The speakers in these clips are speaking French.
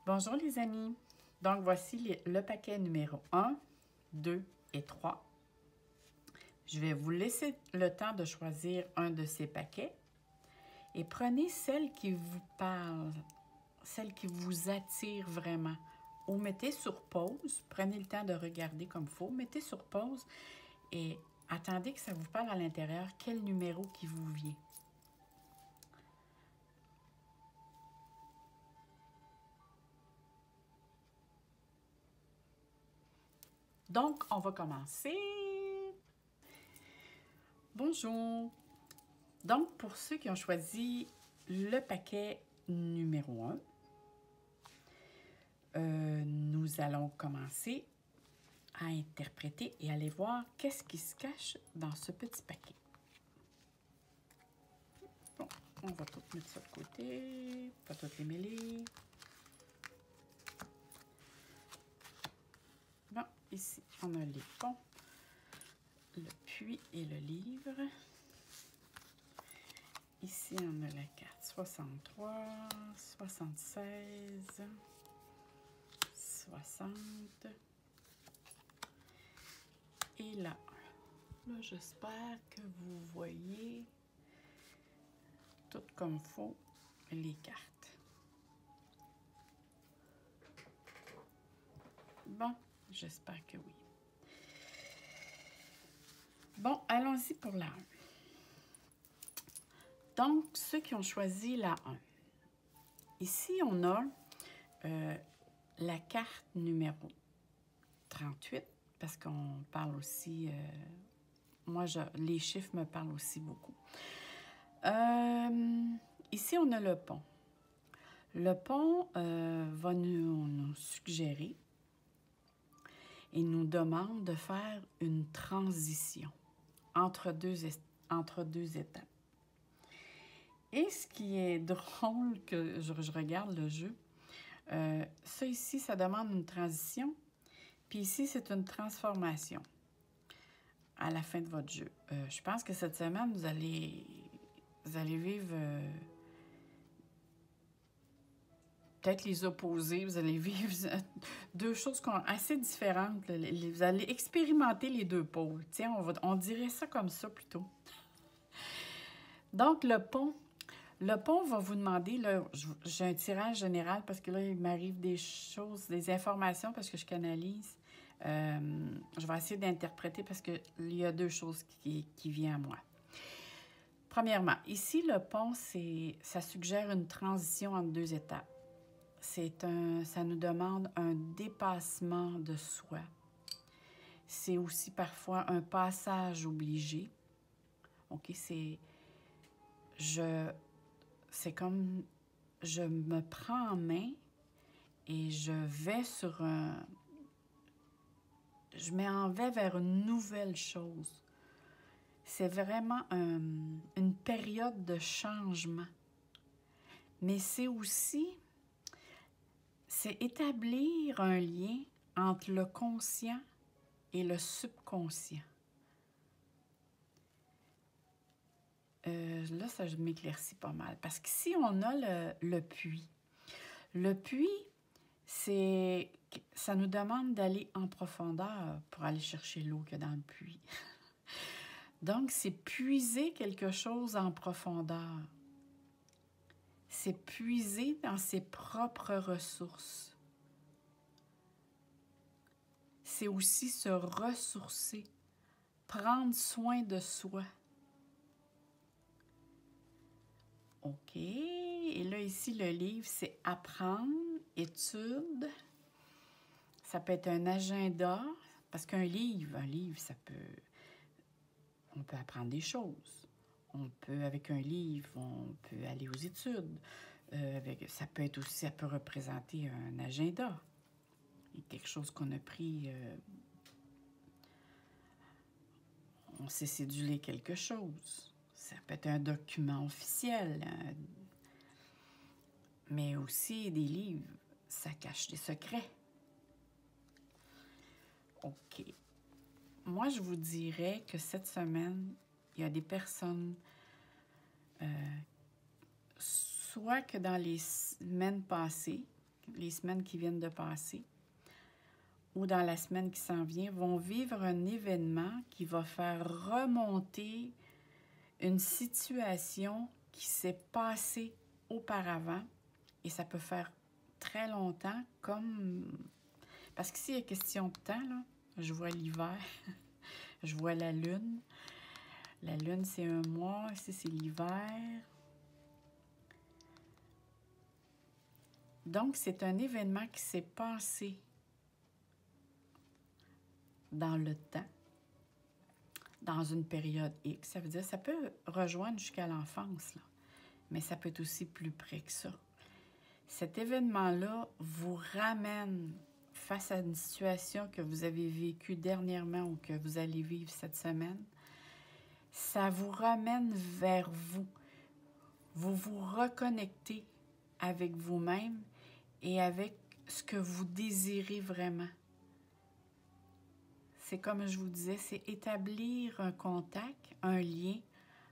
Bonjour les amis, donc voici le paquet numéro 1, 2 et 3. Je vais vous laisser le temps de choisir un de ces paquets et prenez celle qui vous parle, celle qui vous attire vraiment. Ou mettez sur pause, prenez le temps de regarder comme il faut, mettez sur pause et attendez que ça vous parle à l'intérieur, quel numéro qui vous vient. Donc, on va commencer. Bonjour. Donc, pour ceux qui ont choisi le paquet numéro 1, nous allons commencer à interpréter et aller voir qu'est-ce qui se cache dans ce petit paquet. Bon, on va tout mettre ça de côté, pas tout les mêler. Bon, ici, on a les ponts, le puits et le livre. Ici, on a la carte 63, 76, 60 et là, j'espère que vous voyez tout comme faut les cartes. Bon, j'espère que oui. Bon, allons-y pour la 1. Donc, ceux qui ont choisi la 1. Ici, on a la carte numéro 38, parce qu'on parle aussi, les chiffres me parlent aussi beaucoup. Ici, on a le pont. Le pont va nous suggérer et nous demande de faire une transition entre deux étapes. Et ce qui est drôle, que je regarde le jeu, ça ici, ça demande une transition, puis ici, c'est une transformation à la fin de votre jeu. Je pense que cette semaine, vous allez vivre peut-être les opposés, vous allez vivre deux choses assez différentes. Vous allez expérimenter les deux pôles. Tiens, on dirait ça comme ça plutôt. Donc, le pont va vous demander, là, j'ai un tirage général parce que là, il m'arrive des choses, des informations parce que je canalise. Je vais essayer d'interpréter parce qu'il y a deux choses qui viennent à moi. Premièrement, ici, le pont, ça suggère une transition entre deux étapes. Ça nous demande un dépassement de soi. C'est aussi parfois un passage obligé. OK, c'est comme je me prends en main et je m'en vais vers une nouvelle chose. C'est vraiment une période de changement. Mais c'est établir un lien entre le conscient et le subconscient. Là, ça m'éclaircit pas mal. Parce qu'ici, on a le puits. Le puits, ça nous demande d'aller en profondeur pour aller chercher l'eau qu'il y a dans le puits. Donc, c'est puiser quelque chose en profondeur. C'est puiser dans ses propres ressources. C'est aussi se ressourcer, prendre soin de soi. OK. Et là, ici, le livre, c'est apprendre, étude. Ça peut être un agenda, parce qu'un livre, on peut apprendre des choses. Avec un livre, on peut aller aux études. Ça peut représenter un agenda. Et quelque chose qu'on a pris, on s'est cédulé quelque chose. Ça peut être un document officiel, mais aussi des livres, ça cache des secrets. OK. Moi, je vous dirais que cette semaine, il y a des personnes, soit que dans les semaines passées, les semaines qui viennent de passer ou dans la semaine qui s'en vient, vont vivre un événement qui va faire remonter une situation qui s'est passée auparavant, et ça peut faire très longtemps, comme... Parce qu'ici, il y a question de temps, là. Je vois l'hiver, je vois la lune. La lune, c'est un mois, ici, c'est l'hiver. Donc, c'est un événement qui s'est passé dans le temps, dans une période X. Ça veut dire, ça peut rejoindre jusqu'à l'enfance, là, mais ça peut être aussi plus près que ça. Cet événement-là vous ramène face à une situation que vous avez vécue dernièrement ou que vous allez vivre cette semaine. Ça vous ramène vers vous. Vous vous reconnectez avec vous-même et avec ce que vous désirez vraiment. C'est comme je vous disais, c'est établir un contact, un lien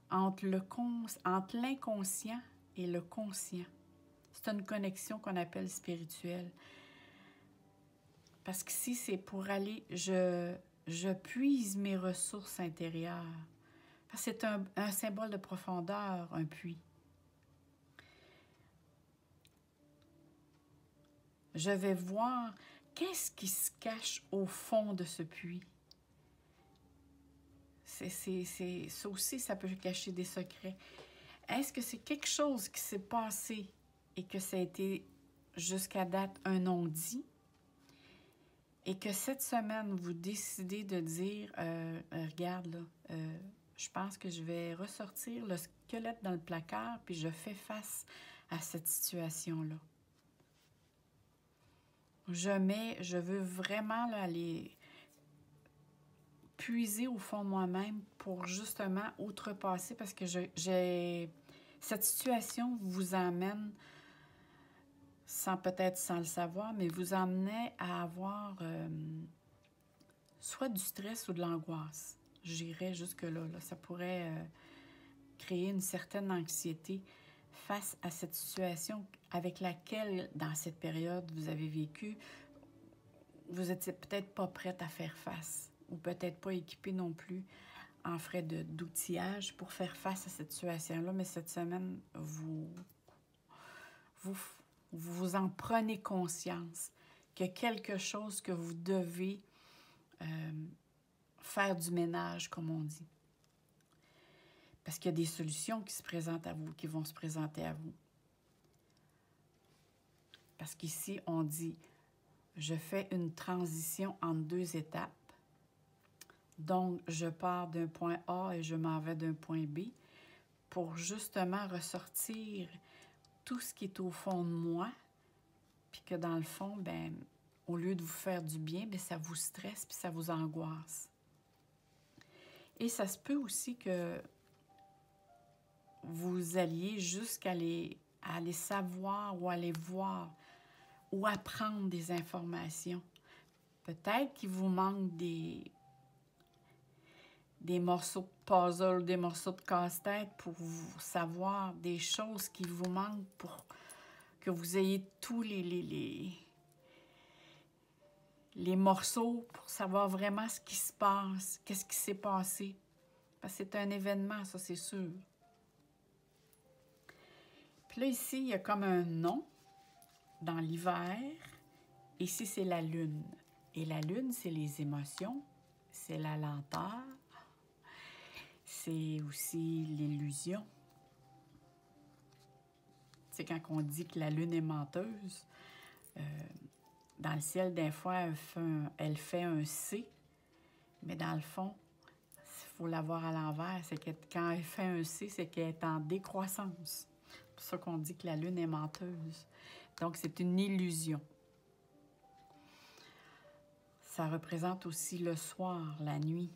entre l'inconscient et le conscient. C'est une connexion qu'on appelle spirituelle. Parce qu'ici, c'est pour aller, je puise mes ressources intérieures. Parce que c'est un symbole de profondeur, un puits. Je vais voir qu'est-ce qui se cache au fond de ce puits. Ça aussi, ça peut cacher des secrets. Est-ce que c'est quelque chose qui s'est passé et que ça a été jusqu'à date un non-dit? Et que cette semaine, vous décidez de dire, regarde, là, je pense que je vais ressortir le squelette dans le placard, puis je fais face à cette situation-là. Je veux vraiment là, aller puiser au fond de moi-même pour justement outrepasser, parce que cette situation vous amène, peut-être sans le savoir, mais vous amenez à avoir soit du stress ou de l'angoisse. J'irais jusque-là. Là. Ça pourrait créer une certaine anxiété face à cette situation avec laquelle, dans cette période, vous avez vécu, vous n'étiez peut-être pas prête à faire face ou peut-être pas équipée non plus en frais d'outillage pour faire face à cette situation-là. Mais cette semaine, vous en prenez conscience qu'il y a quelque chose que vous devez faire du ménage, comme on dit. Parce qu'il y a des solutions qui se présentent à vous, qui vont se présenter à vous. Parce qu'ici, on dit, je fais une transition en 2 étapes. Donc, je pars d'un point A et je m'en vais d'un point B pour justement ressortir tout ce qui est au fond de moi, puis que dans le fond, ben, au lieu de vous faire du bien, ben, ça vous stresse puis ça vous angoisse. Et ça se peut aussi que vous alliez jusqu'à aller savoir ou aller voir ou apprendre des informations. Peut-être qu'il vous manque des morceaux de puzzle, des morceaux de casse-tête pour vous savoir des choses qui vous manquent pour que vous ayez tous les morceaux pour savoir vraiment ce qui se passe, qu'est-ce qui s'est passé. Parce que c'est un événement, ça, c'est sûr. Puis là, ici, il y a comme un nom dans l'hiver. Ici, c'est la lune. Et la lune, c'est les émotions, c'est la lenteur, c'est aussi l'illusion. C'est quand on dit que la lune est menteuse, dans le ciel, des fois, elle fait un C, mais dans le fond, il faut l'avoir à l'envers. C'est que quand elle fait un C, c'est qu'elle est en décroissance. C'est pour ça qu'on dit que la lune est menteuse. Donc, c'est une illusion. Ça représente aussi le soir, la nuit.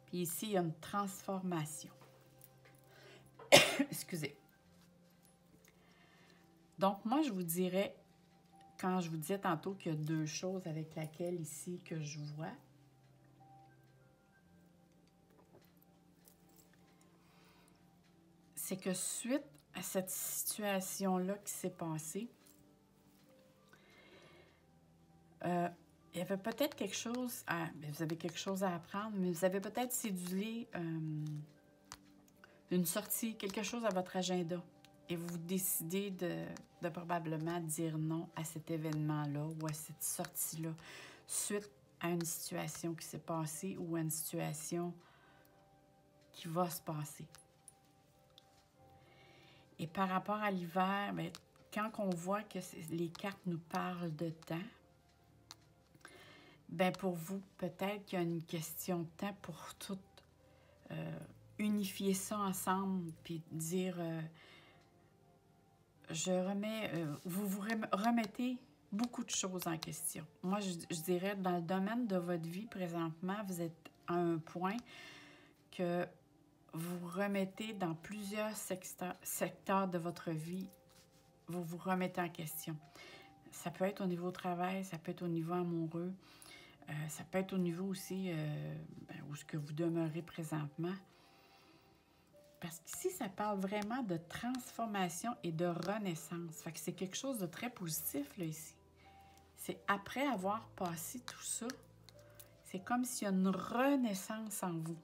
Puis ici, il y a une transformation. Excusez. Donc, moi, je vous dirais, quand je vous disais tantôt qu'il y a 2 choses avec lesquelles ici que je vois, c'est que suite à cette situation-là qui s'est passée, il y avait peut-être quelque chose vous avez quelque chose à apprendre, mais vous avez peut-être cédulé une sortie, quelque chose à votre agenda. Et vous décidez de probablement dire non à cet événement-là ou à cette sortie-là suite à une situation qui s'est passée ou à une situation qui va se passer. Et par rapport à l'hiver, bien, quand on voit que les cartes nous parlent de temps, bien pour vous, peut-être qu'il y a une question de temps pour tout unifier ça ensemble puis dire vous vous remettez beaucoup de choses en question. Moi, je dirais, dans le domaine de votre vie présentement, vous êtes à un point que vous remettez dans plusieurs secteurs de votre vie, vous vous remettez en question. Ça peut être au niveau travail, ça peut être au niveau amoureux, ça peut être au niveau aussi où est-ce que vous demeurez présentement. Parce qu'ici, ça parle vraiment de transformation et de renaissance. Fait que c'est quelque chose de très positif, là, ici. C'est après avoir passé tout ça, c'est comme s'il y a une renaissance en vous.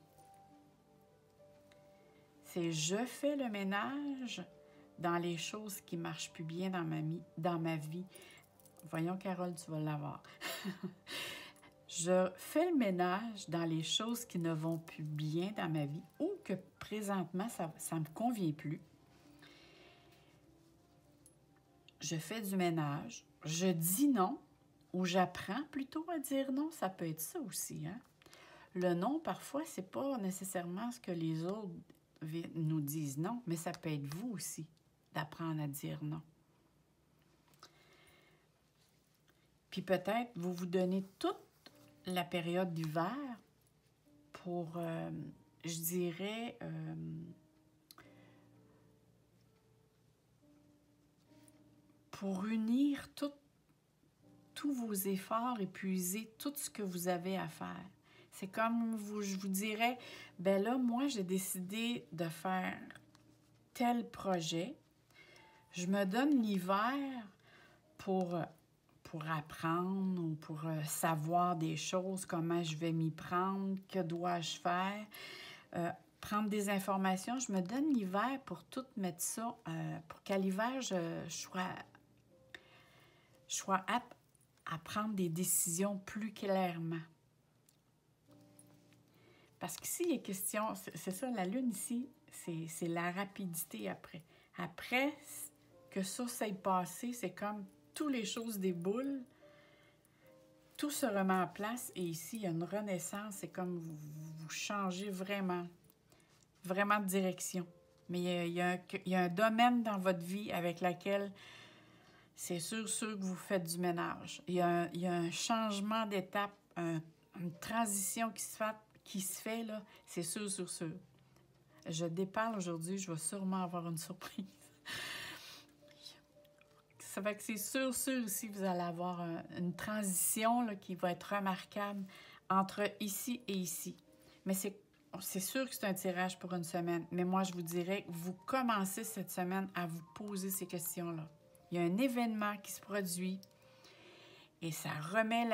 C'est je fais le ménage dans les choses qui ne marchent plus bien dans ma vie. Voyons, Carole, tu vas l'avoir. Je fais le ménage dans les choses qui ne vont plus bien dans ma vie ou que présentement, ça ne me convient plus. Je fais du ménage, je dis non ou j'apprends plutôt à dire non. Ça peut être ça aussi, hein? Le non, parfois, ce n'est pas nécessairement ce que les autres nous disent non, mais ça peut être vous aussi d'apprendre à dire non. Puis peut-être vous vous donnez toute la période d'hiver pour, je dirais, pour unir tous vos efforts et puiser tout ce que vous avez à faire. C'est comme je vous dirais, ben là, moi, j'ai décidé de faire tel projet. Je me donne l'hiver pour apprendre ou pour savoir des choses, comment je vais m'y prendre, que dois-je faire, prendre des informations. Je me donne l'hiver pour tout mettre ça, pour qu'à l'hiver, je sois apte à prendre des décisions plus clairement. Parce qu'ici, il est question, c'est ça, la lune ici, c'est la rapidité après. Après que ça s'est passé, c'est comme toutes les choses déboulent, tout se remet en place et ici, il y a une renaissance, c'est comme vous changez vraiment, vraiment de direction. Mais il y a un domaine dans votre vie avec lequel c'est sûr que vous faites du ménage. Il y a un changement d'étape, une transition qui se fait, là, c'est sûr. Je déparle aujourd'hui, je vais sûrement avoir une surprise. Ça fait que c'est sûr aussi, vous allez avoir une transition là, qui va être remarquable entre ici et ici. Mais c'est sûr que c'est un tirage pour une semaine. Mais moi, je vous dirais que vous commencez cette semaine à vous poser ces questions-là. Il y a un événement qui se produit et ça remet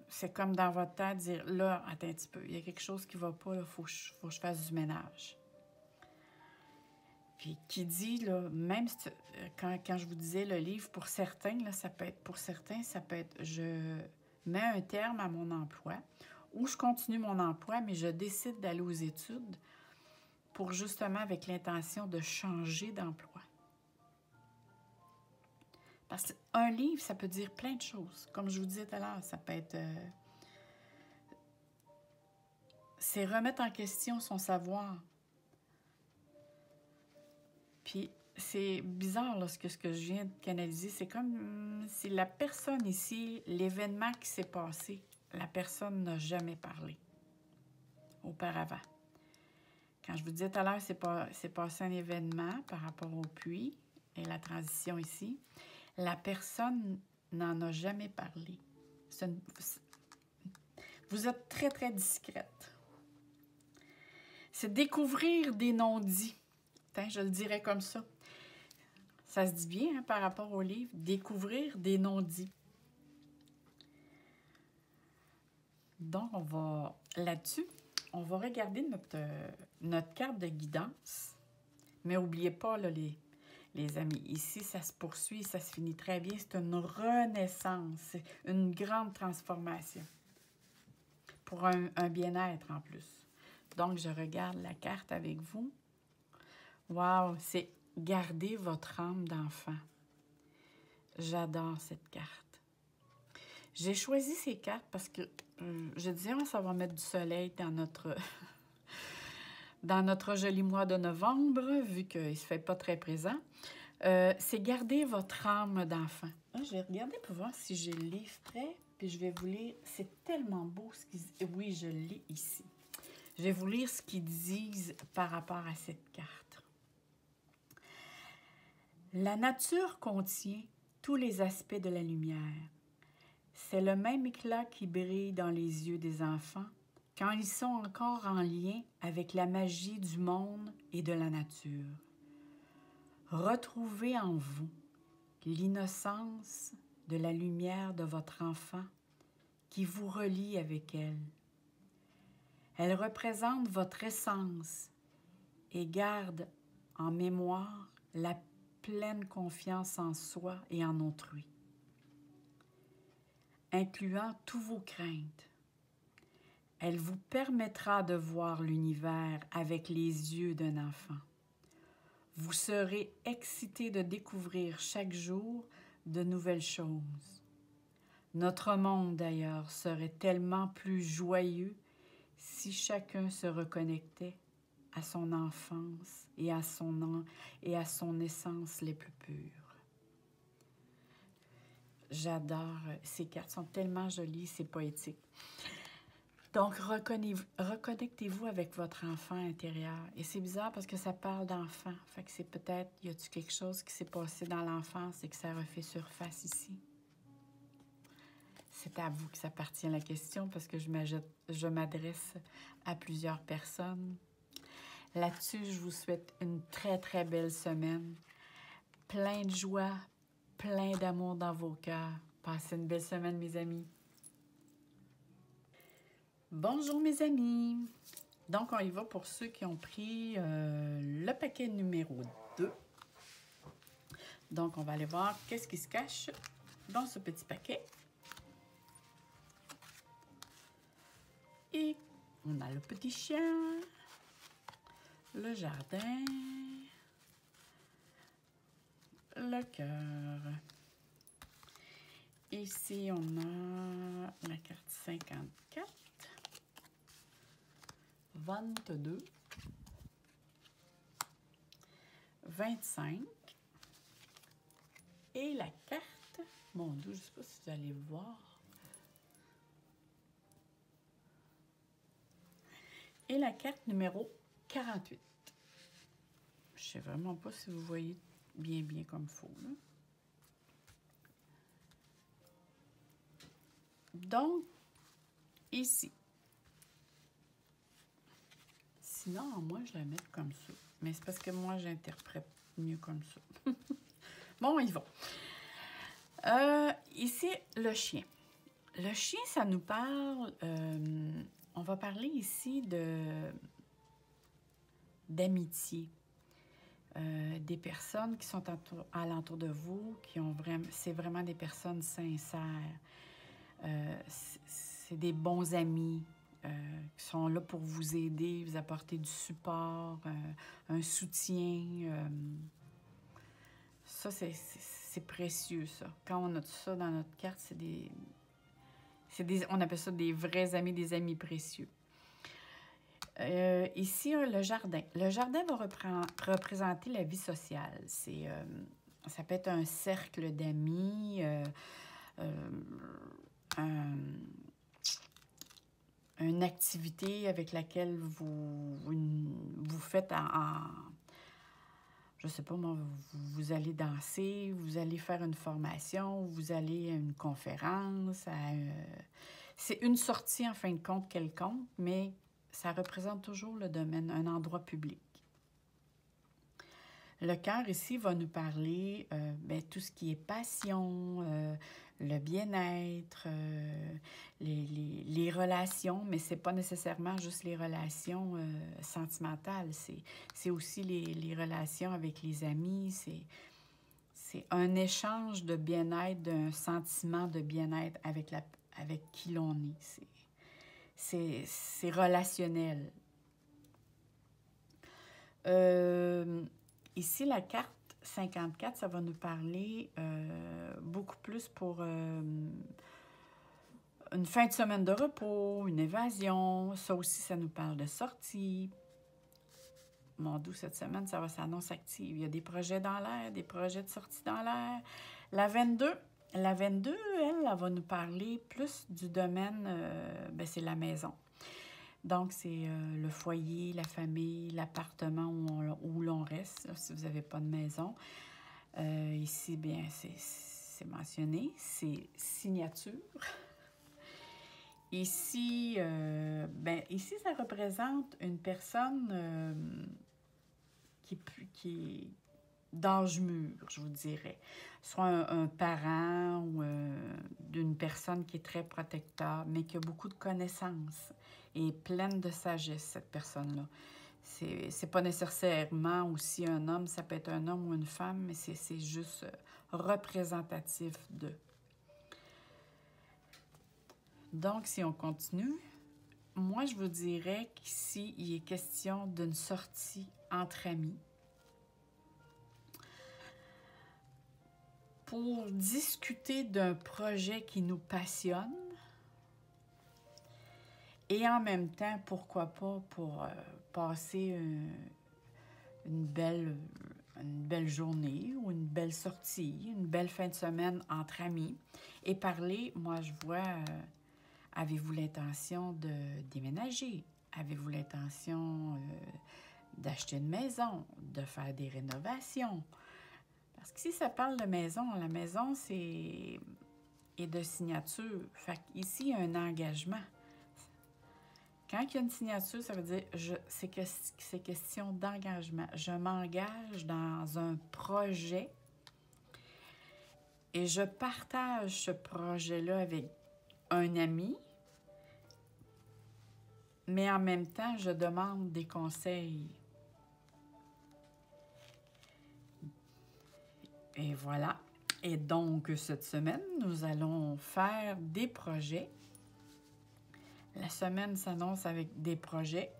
c'est comme dans votre tête, dire là, attends un petit peu, il y a quelque chose qui ne va pas, il faut que je fasse du ménage. Puis qui dit, là, même quand je vous disais le livre, pour certains, là, ça peut être je mets un terme à mon emploi ou je continue mon emploi, mais je décide d'aller aux études pour justement avec l'intention de changer d'emploi. Parce qu'un livre, ça peut dire plein de choses. Comme je vous disais tout à l'heure, ça peut être... c'est remettre en question son savoir. Puis c'est bizarre là, ce que je viens de canaliser. C'est comme si la personne ici, l'événement qui s'est passé, la personne n'a jamais parlé auparavant. Quand je vous disais tout à l'heure, c'est passé un événement par rapport au puits et la transition ici. La personne n'en a jamais parlé. Vous êtes très, très discrète. C'est découvrir des non-dits. Tiens, je le dirais comme ça. Ça se dit bien hein, par rapport au livre. Découvrir des non-dits. Donc, on va là-dessus, on va regarder notre carte de guidance. Mais n'oubliez pas, là, les amis, ici, ça se poursuit, ça se finit très bien. C'est une renaissance, c'est une grande transformation pour un bien-être en plus. Donc, je regarde la carte avec vous. Wow, c'est garder votre âme d'enfant. J'adore cette carte. J'ai choisi ces cartes parce que je disais, ça va mettre du soleil dans notre joli mois de novembre, vu qu'il ne se fait pas très présent. C'est garder votre âme d'enfant. Je vais regarder pour voir si j'ai le livre prêt, puis je vais vous lire. C'est tellement beau ce qu'ils disent. Oui, je le lis ici. Je vais vous lire ce qu'ils disent par rapport à cette carte. La nature contient tous les aspects de la lumière. C'est le même éclat qui brille dans les yeux des enfants quand ils sont encore en lien avec la magie du monde et de la nature. Retrouvez en vous l'innocence de la lumière de votre enfant qui vous relie avec elle. Elle représente votre essence et garde en mémoire la pleine confiance en soi et en autrui, incluant tous vos craintes. Elle vous permettra de voir l'univers avec les yeux d'un enfant. Vous serez excité de découvrir chaque jour de nouvelles choses. Notre monde, d'ailleurs, serait tellement plus joyeux si chacun se reconnectait à son enfance et à son essence les plus pures. J'adore. Ces cartes sont tellement jolies, c'est poétique. Donc, reconnectez-vous avec votre enfant intérieur. Et c'est bizarre parce que ça parle d'enfant. Fait que c'est peut-être, y a-t-il quelque chose qui s'est passé dans l'enfance et que ça refait surface ici? C'est à vous que ça appartient la question parce que je m'adresse à plusieurs personnes. Là-dessus, je vous souhaite une très, très belle semaine. Plein de joie, plein d'amour dans vos cœurs. Passez une belle semaine, mes amis. Bonjour mes amis! Donc, on y va pour ceux qui ont pris le paquet numéro 2. Donc, on va aller voir qu'est-ce qui se cache dans ce petit paquet. Et on a le petit chien, le jardin, le cœur. Ici, on a la carte 54. 22, 25 et la carte, mon Dieu, je ne sais pas si vous allez voir, et la carte numéro 48. Je ne sais vraiment pas si vous voyez bien comme il faut. Là. Donc, ici, sinon, moi, je la mets comme ça. Mais c'est parce que moi, j'interprète mieux comme ça. Bon, ils vont. Ici, le chien. Le chien, ça nous parle... on va parler ici d'amitié. Des personnes qui sont alentour de vous, c'est vraiment des personnes sincères. C'est des bons amis. Qui sont là pour vous aider, vous apporter du support, un soutien. Ça, c'est précieux, ça. Quand on a tout ça dans notre carte, on appelle ça des vrais amis, des amis précieux. Ici, le jardin. Le jardin va représenter la vie sociale. Ça peut être un cercle d'amis, une activité avec laquelle vous faites je sais pas moi, vous allez danser, vous allez faire une formation, vous allez à une conférence. C'est une sortie en fin de compte quelconque, mais ça représente toujours le domaine, un endroit public. Le cœur ici va nous parler tout ce qui est passion, le bien-être, les relations, mais c'est pas nécessairement juste les relations sentimentales, c'est aussi les relations avec les amis, c'est un échange de bien-être, d'un sentiment de bien-être avec qui l'on est. C'est relationnel. Ici, la carte 54, ça va nous parler beaucoup plus pour une fin de semaine de repos, une évasion. Ça aussi, ça nous parle de sortie. Mon doux, cette semaine, ça s'annonce active. Il y a des projets dans l'air, des projets de sortie dans l'air. La 22, elle va nous parler plus du domaine, c'est la maison. Donc, c'est le foyer, la famille, l'appartement où l'on reste, là, si vous n'avez pas de maison. Ici, bien, c'est mentionné, c'est signature. Ici, ici, ça représente une personne qui est d'âge mûr, je vous dirais. Soit un parent ou d'une personne qui est très protecteur, mais qui a beaucoup de connaissances et pleine de sagesse, cette personne-là. C'est pas nécessairement aussi un homme, ça peut être un homme ou une femme, mais c'est juste représentatif d'eux. Donc, si on continue, moi, je vous dirais qu'ici, il est question d'une sortie entre amis pour discuter d'un projet qui nous passionne et en même temps, pourquoi pas, pour passer une belle journée ou une belle sortie, une belle fin de semaine entre amis et parler, moi je vois, avez-vous l'intention de déménager? Avez-vous l'intention d'acheter une maison, de faire des rénovations? Parce que si ça parle de maison, la maison, c'est et de signature. Fait qu'ici, il y a un engagement. Quand il y a une signature, ça veut dire c'est question d'engagement. Je m'engage dans un projet et je partage ce projet-là avec un ami, mais en même temps, je demande des conseils. Et voilà. Et donc, cette semaine, nous allons faire des projets. La semaine s'annonce avec des projets,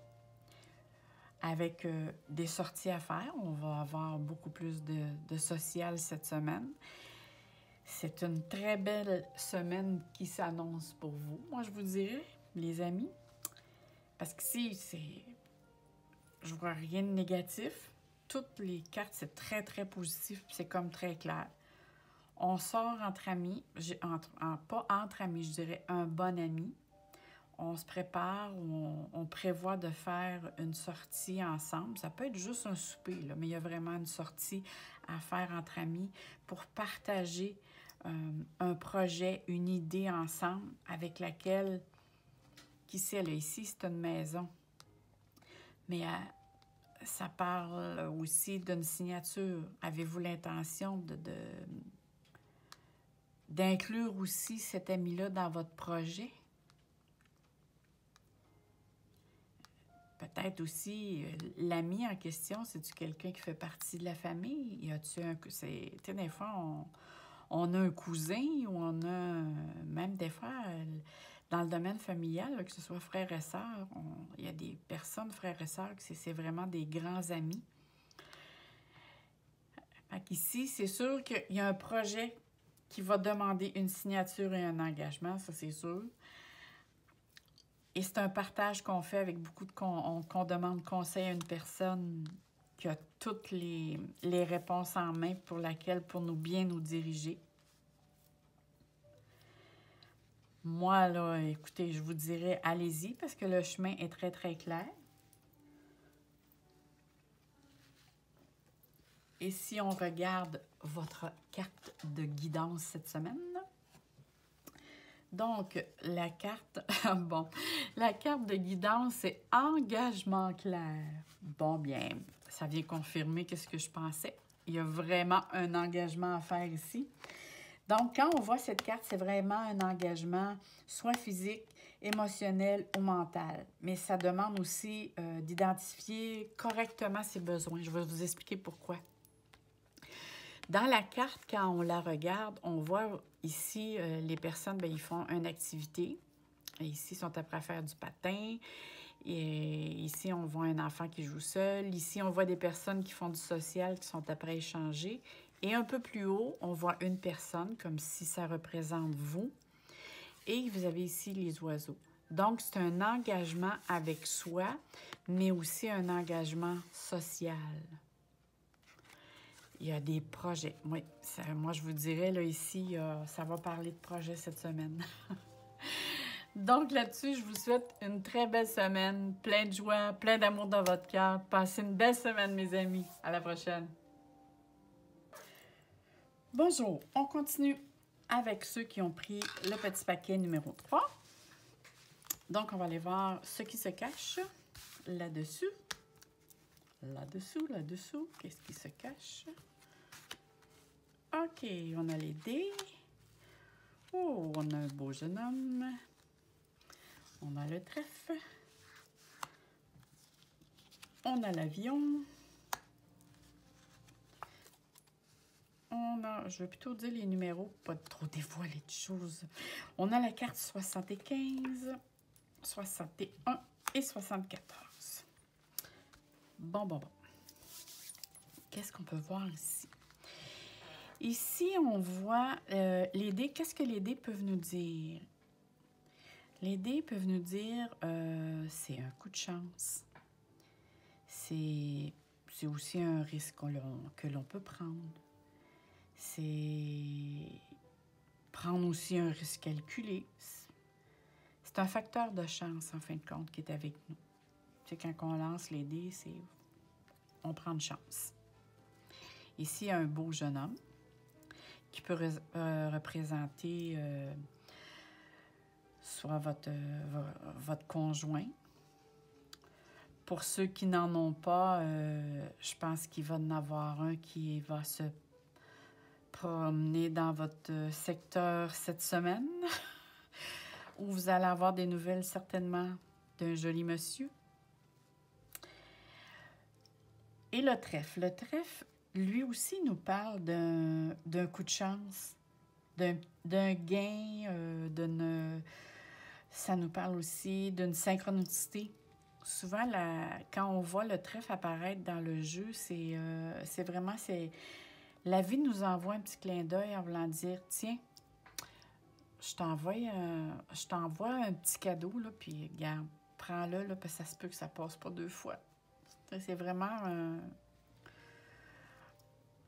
avec des sorties à faire. On va avoir beaucoup plus de social cette semaine. C'est une très belle semaine qui s'annonce pour vous, moi je vous dirais, les amis. Parce qu'ici, je vois rien de négatif. Toutes les cartes, c'est très, très positif, c'est comme très clair. On sort entre amis, pas entre amis, je dirais un bon ami. On se prépare, on prévoit de faire une sortie ensemble. Ça peut être juste un souper, là, mais il y a vraiment une sortie à faire entre amis pour partager un projet, une idée ensemble avec laquelle, qui sait, là, ici, c'est une maison. Mais ça parle aussi d'une signature. Avez-vous l'intention d'inclure aussi cet ami-là dans votre projet? Peut-être aussi, l'ami en question, c'est-tu quelqu'un qui fait partie de la famille? Y a-tu tu sais, des fois, on a un cousin ou on a, même des fois, dans le domaine familial, là, que ce soit frères et sœurs, il y a des personnes, frères et sœurs, que c'est vraiment des grands amis. Fait qu'ici, c'est sûr qu'il y a un projet qui va demander une signature et un engagement, ça c'est sûr. Et c'est un partage qu'on fait avec beaucoup de... qu'on demande conseil à une personne qui a toutes les réponses en main pour bien nous diriger. Moi, là, écoutez, je vous dirais, allez-y, parce que le chemin est très, très clair. Et si on regarde votre carte de guidance cette semaine, donc, la carte, la carte de guidance, c'est engagement clair. Bon, bien, ça vient confirmer ce que je pensais. Il y a vraiment un engagement à faire ici. Donc, quand on voit cette carte, c'est vraiment un engagement, soit physique, émotionnel ou mental. Mais ça demande aussi d'identifier correctement ses besoins. Je vais vous expliquer pourquoi. Dans la carte, quand on la regarde, on voit ici, les personnes, bien, ils font une activité. Et ici, ils sont prêts à faire du patin. Et ici, on voit un enfant qui joue seul. Ici, on voit des personnes qui font du social, qui sont après à échanger. Et un peu plus haut, on voit une personne, comme si ça représente vous. Et vous avez ici les oiseaux. Donc, c'est un engagement avec soi, mais aussi un engagement social. Il y a des projets. Oui, moi, je vous dirais, là, ici, ça va parler de projets cette semaine. Donc, là-dessus, je vous souhaite une très belle semaine, plein de joie, plein d'amour dans votre cœur. Passez une belle semaine, mes amis. À la prochaine. Bonjour, on continue avec ceux qui ont pris le petit paquet numéro 3. Donc, on va aller voir ce qui se cache là-dessus. Là-dessous, qu'est-ce qui se cache? OK, on a les dés. Oh, on a un beau jeune homme. On a le trèfle. On a l'avion. On a, je vais plutôt dire les numéros, pas trop dévoiler de choses. On a la carte 75, 61 et 74. Bon. Qu'est-ce qu'on peut voir ici? Ici, on voit les dés. Qu'est-ce que les dés peuvent nous dire? Les dés peuvent nous dire c'est un coup de chance. C'est aussi un risque que l'on peut prendre. C'est prendre aussi un risque calculé. C'est un facteur de chance, en fin de compte, qui est avec nous. C'est quand on lance les dés, on prend une chance. Ici, il y a un beau jeune homme qui peut représenter soit votre conjoint. Pour ceux qui n'en ont pas, je pense qu'il va en avoir un qui va se promener dans votre secteur cette semaine, où vous allez avoir des nouvelles certainement d'un joli monsieur. Et le trèfle. Le trèfle, lui aussi, nous parle d'un coup de chance, d'un gain, ça nous parle aussi d'une synchronicité. Souvent, quand on voit le trèfle apparaître dans le jeu, c'est vraiment... La vie nous envoie un petit clin d'œil en voulant dire, tiens, je t'envoie un petit cadeau, là, puis regarde, prends-le, là, parce que ça se peut que ça passe pas 2 fois. C'est vraiment...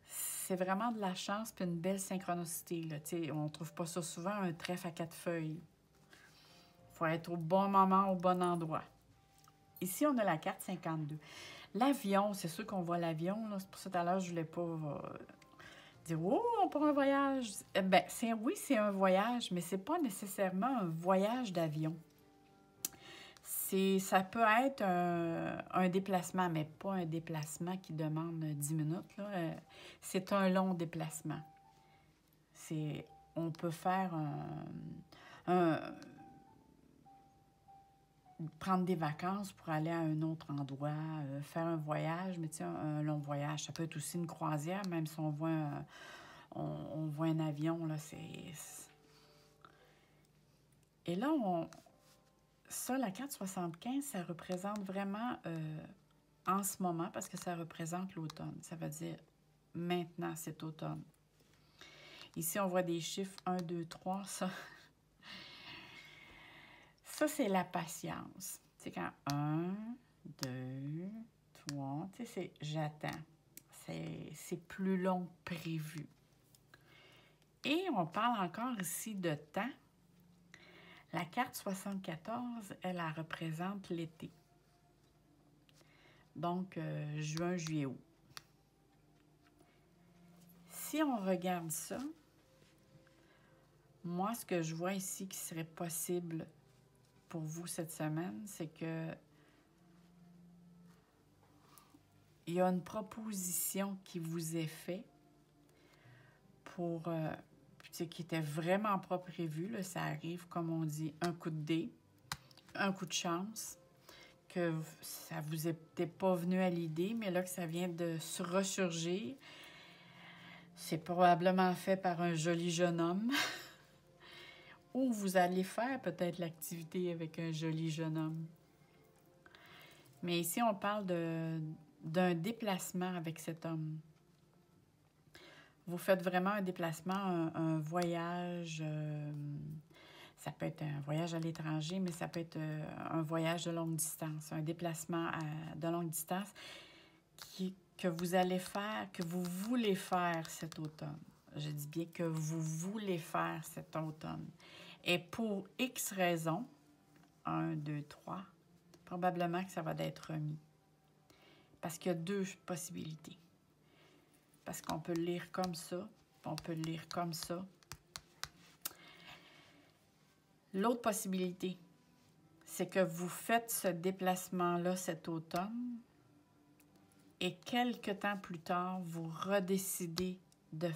c'est vraiment de la chance puis une belle synchronicité, là. On ne trouve pas ça souvent, un trèfle à 4 feuilles. Il faut être au bon moment, au bon endroit. Ici, on a la carte 52. L'avion, c'est sûr qu'on voit l'avion. C'est pour ça tout à l'heure, je ne voulais pas dire « Oh, on part un voyage! » Ben, oui, c'est un voyage, mais ce n'est pas nécessairement un voyage d'avion. Ça peut être un déplacement, mais pas un déplacement qui demande 10 minutes. C'est un long déplacement. On peut faire prendre des vacances pour aller à un autre endroit, faire un voyage, mais tu sais, un long voyage. Ça peut être aussi une croisière, même si on voit un avion, là, Et là, la carte 75, ça représente vraiment en ce moment, parce que ça représente l'automne. Ça veut dire maintenant, c'est automne. Ici, on voit des chiffres 1, 2, 3, ça... Ça, c'est la patience. C'est quand 1, 2, 3, tu sais, c'est j'attends. C'est plus long que prévu. Et on parle encore ici de temps. La carte 74, elle représente l'été. Donc, juin, juillet, août. Si on regarde ça, moi, ce que je vois ici qui serait possible pour vous cette semaine, c'est que il y a une proposition qui vous est faite pour, qui était vraiment pas prévu, là, ça arrive, comme on dit, un coup de dé, un coup de chance, que ça vous est peut-être pas venu à l'idée, mais là que ça vient de se ressurgir, c'est probablement fait par un joli jeune homme, ou vous allez faire peut-être l'activité avec un joli jeune homme. Mais ici, on parle d'un déplacement avec cet homme. Vous faites vraiment un déplacement, un voyage, ça peut être un voyage à l'étranger, mais ça peut être un voyage de longue distance, un déplacement de longue distance que vous allez faire, que vous voulez faire cet automne. Je dis bien que vous voulez faire cet automne. Et pour X raisons, 1, 2, 3, probablement que ça va être remis. Parce qu'il y a deux possibilités. Parce qu'on peut le lire comme ça, on peut le lire comme ça. L'autre possibilité, c'est que vous faites ce déplacement-là cet automne et quelques temps plus tard, vous redécidez de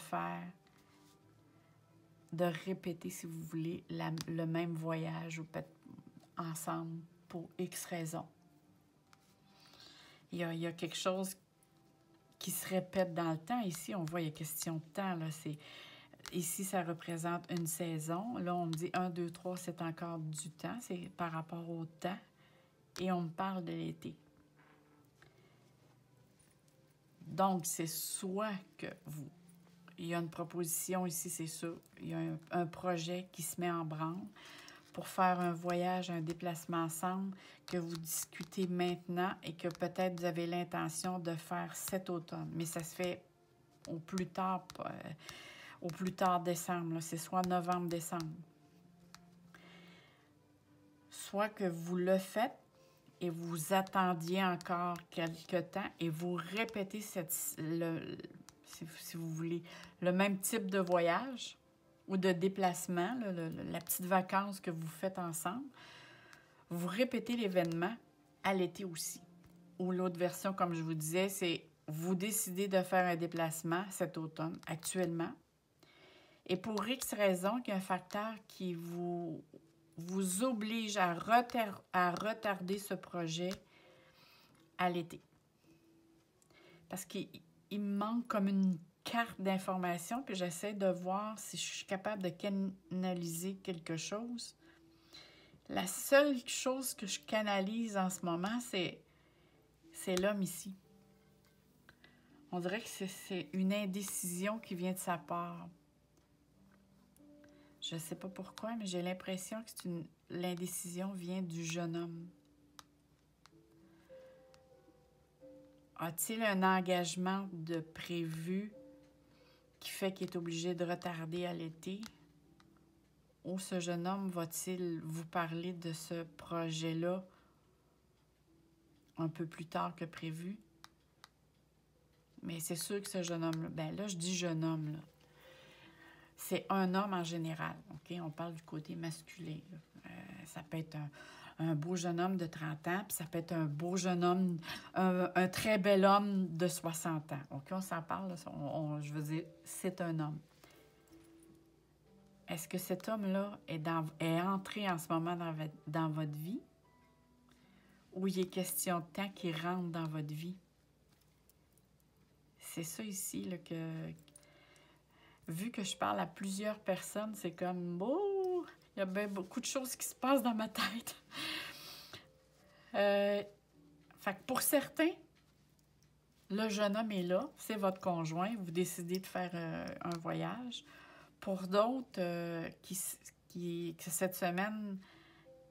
répéter, si vous voulez, le même voyage ou peut-être ensemble pour X raisons. Il y a quelque chose qui se répète dans le temps. Ici, on voit, il y a question de temps. Là, ici, ça représente une saison. Là, on me dit 1, 2, 3, c'est encore du temps. C'est par rapport au temps. Et on me parle de l'été. Donc, c'est soit que il y a une proposition ici, c'est sûr. Il y a un projet qui se met en branle pour faire un voyage, un déplacement ensemble que vous discutez maintenant et que peut-être vous avez l'intention de faire cet automne. Mais ça se fait au plus tard décembre. C'est soit novembre-décembre. Soit que vous le faites et vous attendiez encore quelque temps et vous répétez si vous voulez, le même type de voyage ou de déplacement, la petite vacance que vous faites ensemble. Vous répétez l'événement à l'été aussi. Ou l'autre version, comme je vous disais, c'est vous décidez de faire un déplacement cet automne, actuellement. Et pour X raison, qu'il y a un facteur qui vous oblige à retarder ce projet à l'été. Parce qu'il me manque comme une carte d'information, puis j'essaie de voir si je suis capable de canaliser quelque chose. La seule chose que je canalise en ce moment, c'est l'homme ici. On dirait que c'est une indécision qui vient de sa part. Je ne sais pas pourquoi, mais j'ai l'impression que l'indécision vient du jeune homme. A-t-il un engagement de prévu qui fait qu'il est obligé de retarder à l'été? Ou ce jeune homme va-t-il vous parler de ce projet-là un peu plus tard que prévu? Mais c'est sûr que ce jeune homme-là, ben là, je dis jeune homme, là. C'est un homme en général, OK? On parle du côté masculin. Ça peut être un beau jeune homme de 30 ans, puis ça peut être un beau jeune homme, un très bel homme de 60 ans. OK? On s'en parle, là, je veux dire, c'est un homme. Est-ce que cet homme-là est entré en ce moment dans votre vie? Ou il est question de temps qu'il rentre dans votre vie? C'est ça ici, là, vu que je parle à plusieurs personnes, c'est comme, oh, il y a bien beaucoup de choses qui se passent dans ma tête. Fait que pour certains, le jeune homme est là, c'est votre conjoint, vous décidez de faire un voyage. Pour d'autres, que cette semaine,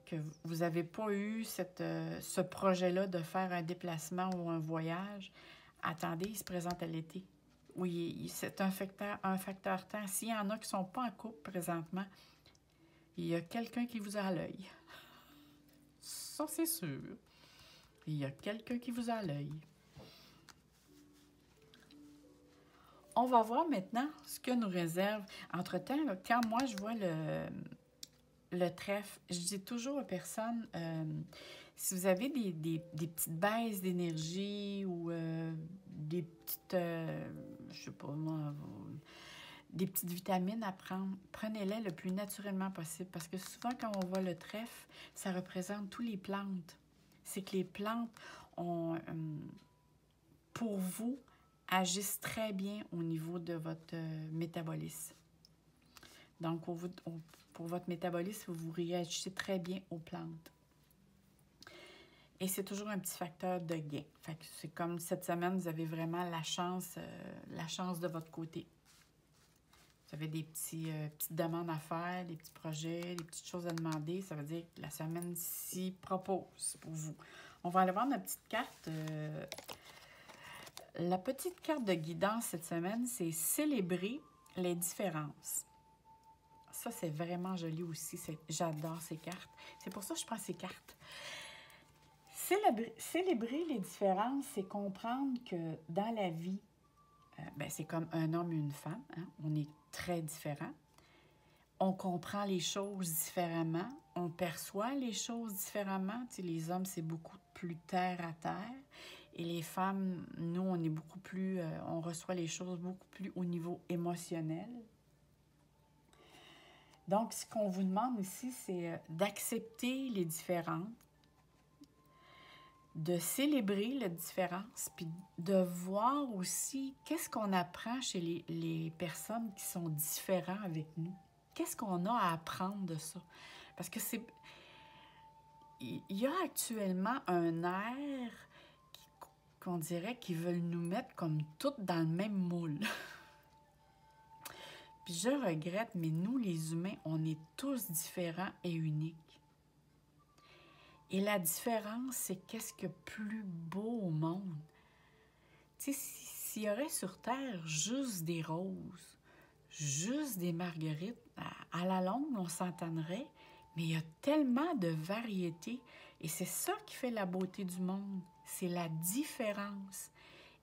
que vous n'avez pas eu ce projet-là de faire un déplacement ou un voyage, attendez, il se présente à l'été. Oui, c'est un facteur temps. S'il y en a qui ne sont pas en couple présentement, il y a quelqu'un qui vous a à l'œil. Ça, c'est sûr. Il y a quelqu'un qui vous a à l'œil. On va voir maintenant ce que nous réserve. Entre-temps, là, quand moi, je vois le trèfle, je dis toujours aux personnes, Si vous avez des petites baisses d'énergie ou des petites, je sais pas moi, des petites vitamines à prendre, prenez-les le plus naturellement possible. Parce que souvent, quand on voit le trèfle, ça représente toutes les plantes. C'est que les plantes pour vous, agissent très bien au niveau de votre métabolisme. Donc, pour votre métabolisme, vous réagissez très bien aux plantes. Et c'est toujours un petit facteur de gain. Fait que c'est comme cette semaine, vous avez vraiment la chance de votre côté. Vous avez des petites demandes à faire, des petits projets, des petites choses à demander. Ça veut dire que la semaine s'y propose pour vous. On va aller voir notre petite carte. La petite carte de guidance cette semaine, c'est célébrer les différences. Ça, c'est vraiment joli aussi. J'adore ces cartes. C'est pour ça que je prends ces cartes. Célébrer les différences, c'est comprendre que dans la vie, c'est comme un homme et une femme. Hein? On est très différents. On comprend les choses différemment. On perçoit les choses différemment. Tu sais, les hommes, c'est beaucoup plus terre à terre. Et les femmes, nous, on est beaucoup plus... on reçoit les choses beaucoup plus au niveau émotionnel. Donc, ce qu'on vous demande ici, c'est d'accepter les différences, de célébrer la différence, puis de voir aussi qu'est-ce qu'on apprend chez les personnes qui sont différentes avec nous. Qu'est-ce qu'on a à apprendre de ça? Parce que il y a actuellement un air qu'on dirait qu'ils veulent nous mettre comme toutes dans le même moule. Puis je regrette, mais nous, les humains, on est tous différents et uniques. Et la différence, c'est qu'est-ce qu'il y a plus beau au monde. Tu sais, s'il y aurait sur Terre juste des roses, juste des marguerites, à la longue, on s'entendrait, mais il y a tellement de variétés. Et c'est ça qui fait la beauté du monde, c'est la différence.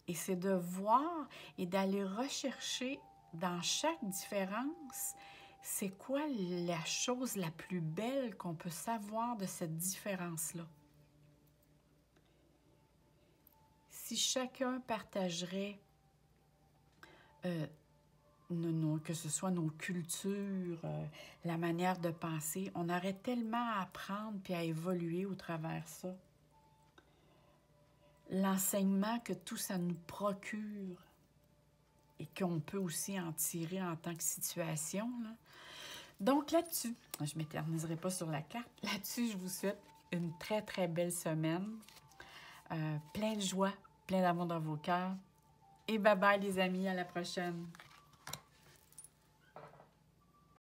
Et c'est de voir et d'aller rechercher dans chaque différence, c'est quoi la chose la plus belle qu'on peut savoir de cette différence-là? Si chacun partagerait, que ce soit nos cultures, la manière de penser, on aurait tellement à apprendre puis à évoluer au travers ça. L'enseignement que tout ça nous procure et qu'on peut aussi en tirer en tant que situation, là. Donc là-dessus, je ne m'éterniserai pas sur la carte, là-dessus, je vous souhaite une très, très belle semaine, plein de joie, plein d'amour dans vos cœurs. Et bye-bye les amis, à la prochaine!